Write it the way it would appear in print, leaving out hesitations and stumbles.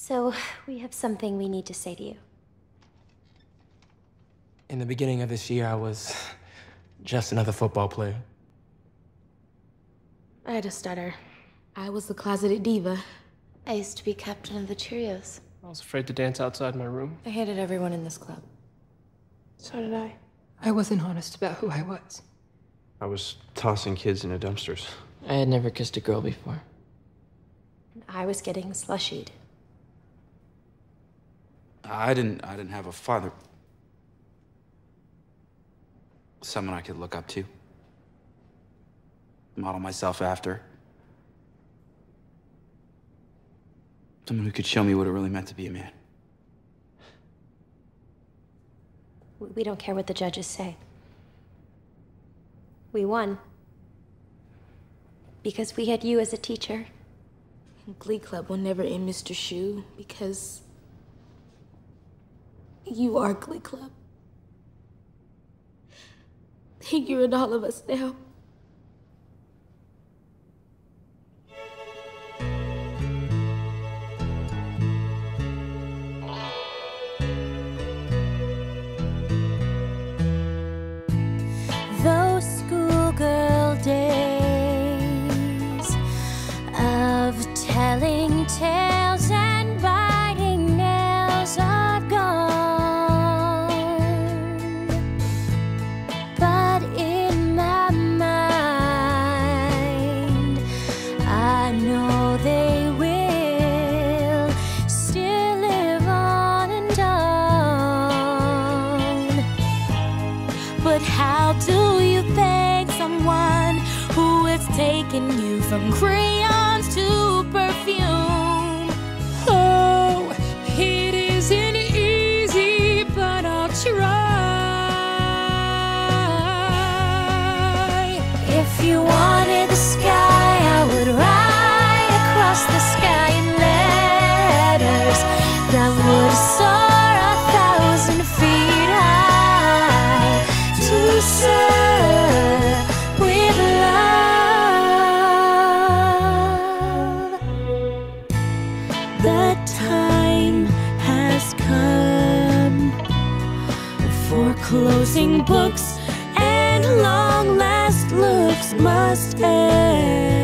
So, we have something we need to say to you. In the beginning of this year, I was just another football player. I had a stutter. I was the closeted diva. I used to be captain of the Cheerios. I was afraid to dance outside my room. I hated everyone in this club. So did I. I wasn't honest about who I was. I was tossing kids into dumpsters. I had never kissed a girl before. And I was getting slushied. I didn't have a father. Someone I could look up to. Model myself after. Someone who could show me what it really meant to be a man. We don't care what the judges say. We won. Because we had you as a teacher. Glee Club will never end Mr. Shu because you are Glee Club. You're in all of us now. Those schoolgirl days of telling tales and biting nails are gone. But in my mind, I know they will still live on and on. But how do you thank someone who has taken you from crayons to perfume? Oh, it isn't easy, but I'll try. If you wanted the sky, I would write across the sky in letters that would soar 1,000 feet high to serve with love. The time has come for closing books, and long last looks must end.